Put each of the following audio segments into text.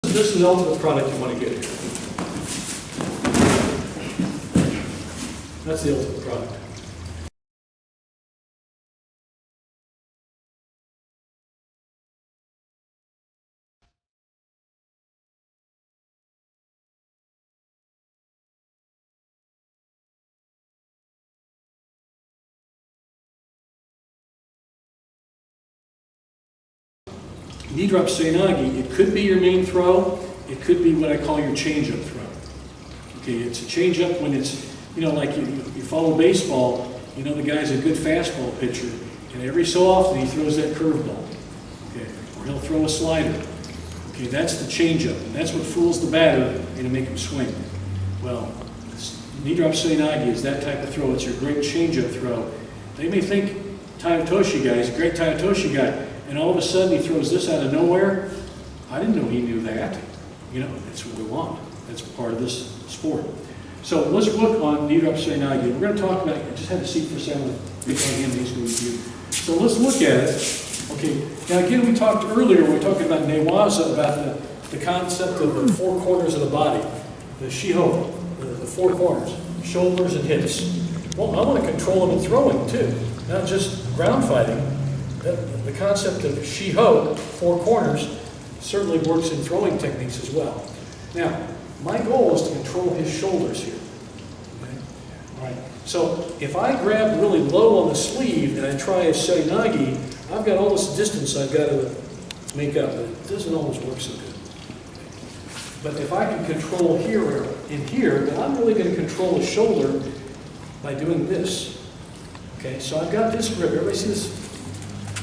This is the ultimate product you want to get here. That's the ultimate product. Knee drop Seoi Nage, it could be your main throw, it could be what I call your change-up throw. Okay, it's a change-up when it's, you know, like you follow baseball, you know the guy's a good fastball pitcher, and every so often he throws that curveball, okay, or he'll throw a slider. Okay, that's the change-up, and that's what fools the batter and to make him swing. Well, knee drop Seoi Nage is that type of throw. It's your great change-up throw. They may think Tayotoshi guy is a great Tayotoshi guy, and all of a sudden he throws this out of nowhere. I didn't know he knew that. You know, that's what we want. That's part of this sport. So let's look on knee drop Seoi Nage. We're going to talk about, I just had a seat for a second. So let's look at it. Okay, now again, we talked earlier, we were talking about Newaza, about the concept of the four corners of the body, the Shiho, the four corners, shoulders and hips. Well, I want to control them in throwing too, not just ground fighting. The concept of Shiho, four corners, certainly works in throwing techniques as well. Now, my goal is to control his shoulders here. Okay? All right. So if I grab really low on the sleeve and I try a Seoi Nage, I've got all this distance I've got to make up, but it doesn't always work so good. But if I can control here or in here, then I'm really going to control the shoulder by doing this. Okay, so I've got this grip. Everybody see this?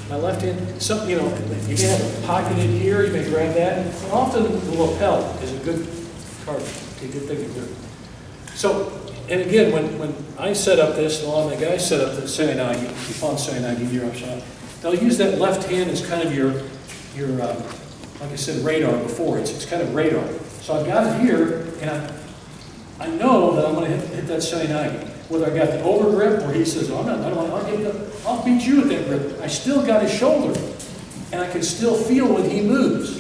My left hand, some, you know, you may have a pocket in here, you may grab that. And often the lapel is a good card, a good thing to do. So, and again, when I set up this, and a lot of my guys set up the Seoi Nage, Ippon Seoi Nage knee drop shot, they'll use that left hand as kind of your like I said, radar before. It's kind of radar. So I've got it here, and I know that I'm going to hit that Seoi Nage. Whether I got the over grip or he says, oh, I'll beat you with that grip. I still got his shoulder, and I can still feel when he moves.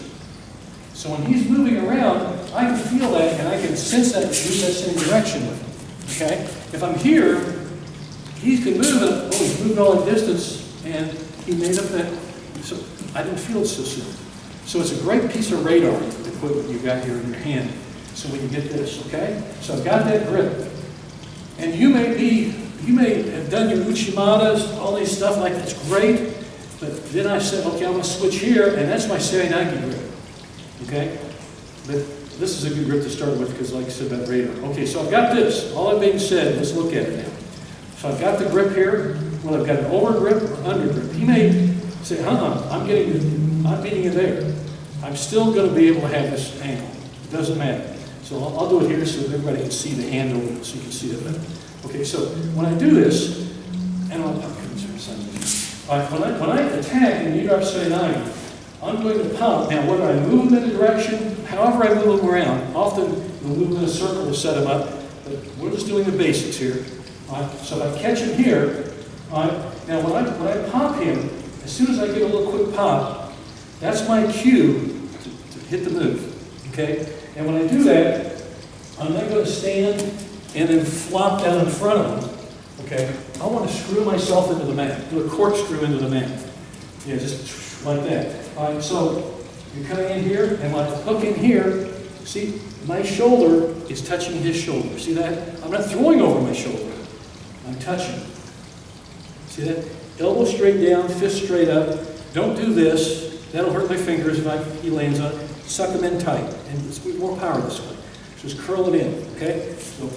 So when he's moving around, I can feel that, and I can sense that and move that same direction with him. Okay? If I'm here, he can move it. Oh, he's moved all the distance, and he made up that. So I didn't feel it so soon. So it's a great piece of radar equipment you got here in your hand. So when you get this, okay? So I've got that grip. And you may have done your Uchimadas, all these stuff like that's great, but then I said, okay, I'm going to switch here, and that's my Seoi Nage grip. Okay? But this is a good grip to start with because, like I said, that radar. Okay, so I've got this. All that being said, let's look at it now. So I've got the grip here. Well, I've got an over grip or under grip. He may say, I'm beating you there. I'm still going to be able to have this angle. It doesn't matter. So I'll do it here so everybody can see the handle, so you can see it better. Okay, so when I do this, and when I attack in knee drop Seoi Nage, I'm going to pump. Now, whether I move them in a direction, however I move them around, often we'll move them in a circle to set them up, but we're just doing the basics here. So if I catch him here, now when I pop him, as soon as I get a little quick pop, that's my cue to hit the move. Okay? And when I do that, I'm then going to stand and then flop down in front of him. Okay? I want to screw myself into the mat. Do a corkscrew into the mat. Yeah, just like that. All right, so you're coming in here, and when I hook in here, see, my shoulder is touching his shoulder. See that? I'm not throwing over my shoulder. I'm touching. See that? Elbow straight down, fist straight up. Don't do this. That'll hurt my fingers if he lands on it. Suck them in tight, and let's put more power this way. Just curl it in, okay? So,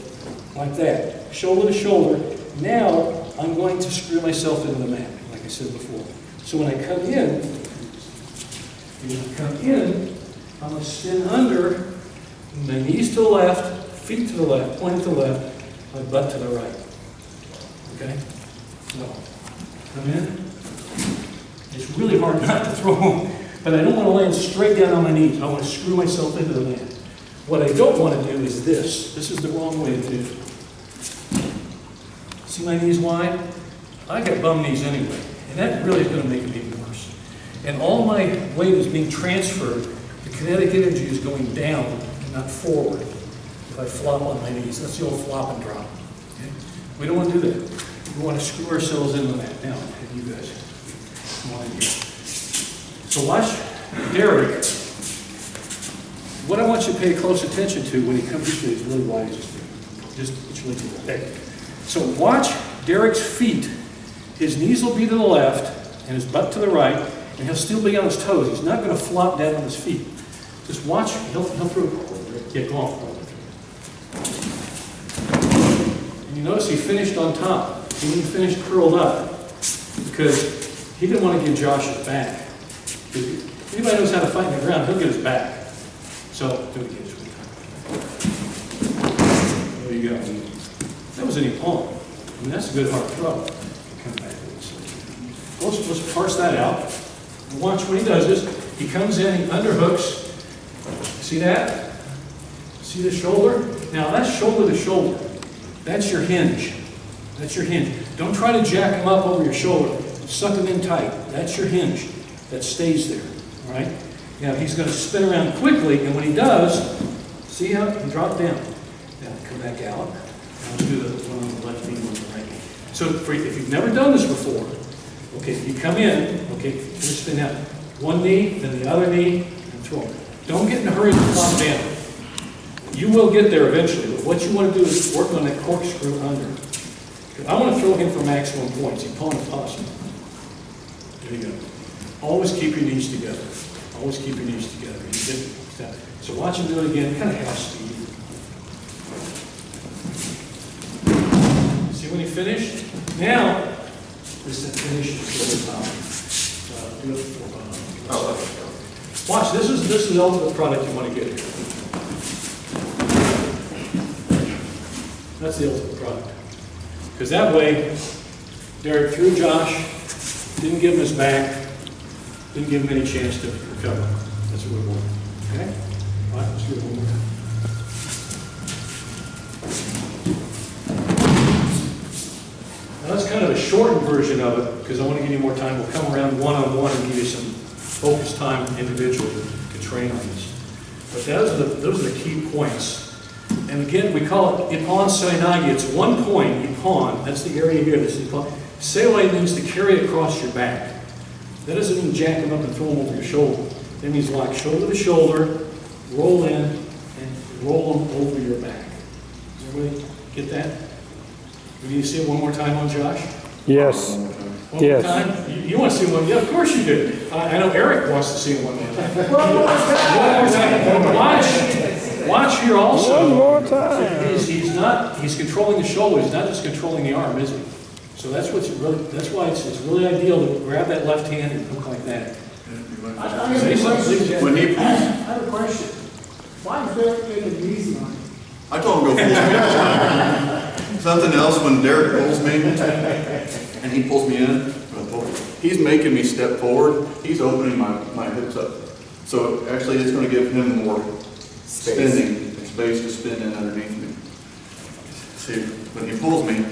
like that, shoulder to shoulder. Now, I'm going to screw myself into the mat, like I said before. So when I come in, I'm going to spin under, my knees to the left, feet to the left, point to the left, my butt to the right. Okay? So, come in. It's really hard not to throw them. But I don't want to land straight down on my knees. I want to screw myself into the mat. What I don't want to do is this. This is the wrong way to do it. See my knees wide? I got bum knees anyway. And that really is going to make it even worse. And all my weight is being transferred to kinetic energy is going down and not forward. If I flop on my knees, that's the old flop and drop. Okay? We don't want to do that. We want to screw ourselves in on that. Now, have you guys come on in here. So watch Derek. What I want you to pay close attention to when he comes to these really wide, just okay. So watch Derek's feet. His knees will be to the left and his butt to the right, and he'll still be on his toes. He's not going to flop down on his feet. Just watch. He'll throw. Yeah, go on. And you notice he finished on top. He didn't finish curled up because he didn't want to give Josh his back. If anybody knows how to fight on the ground, he'll get his back. So, do it again. There you go. That was an Ippon. I mean, that's a good hard throw. Come back. Let's parse that out. Watch when he does this. He comes in, he underhooks. See that? See the shoulder? Now, that's shoulder to shoulder. That's your hinge. That's your hinge. Don't try to jack him up over your shoulder. Suck him in tight. That's your hinge. That stays there. All right? Now, he's going to spin around quickly, and when he does, see how he dropped down. Now, come back out. Now, let's do the one on the left knee, one on the right knee. So, if you've never done this before, okay, you come in, okay, just spin out. One knee, then the other knee, and throw. Don't get in a hurry to flop down. You will get there eventually, but what you want to do is work on that corkscrew under. I want to throw him for maximum points. Ippon if possible. There you go. Always keep your knees together. Always keep your knees together. So watch him do it again, kind of half speed. See when he finished? Now, this is the finish. Watch, this is the ultimate product you want to get here. That's the ultimate product. Because that way, Derek threw Josh, didn't give him his back, didn't give him any chance to recover. That's what we want. Okay? All right, let's do it one more time. Now that's kind of a shortened version of it, because I want to give you more time. We'll come around one-on-one and give you some focus time individually to train on this. But those are the key points. And again, we call it Ippon Seoi Nage. It's 1 point, Ippon. That's the area here. This is Ippon. Seoi means to carry across your back. That doesn't mean jack them up and throw them over your shoulder. That means lock shoulder to shoulder, roll in, and roll them over your back. Does everybody get that? We need to see it one more time on Josh? Yes. One more time? You want to see one? Yeah, of course you do. I know Eric wants to see it one more time. One more time. Watch here also. One more time. He's controlling the shoulder. He's not just controlling the arm, is he? So that's why it's really ideal to grab that left hand and hook like that. I have a question. Why is Derek making it easy on you? I told him to go full speed. Something else when Derek pulls me and he pulls me in, he's making me step forward. He's opening my hips up. So actually it's going to give him more spinning and space to spin in underneath me. See, when he pulls me,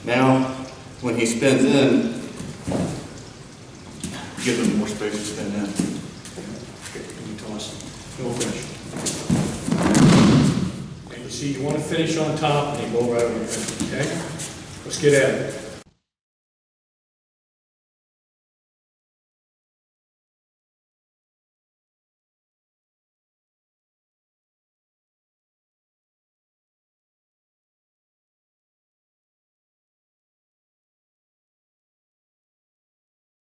now when he spins in, give him more space to spin in. Okay, can you toss? No pressure. And you see, you want to finish on top and you go right over your head, okay? Let's get at it.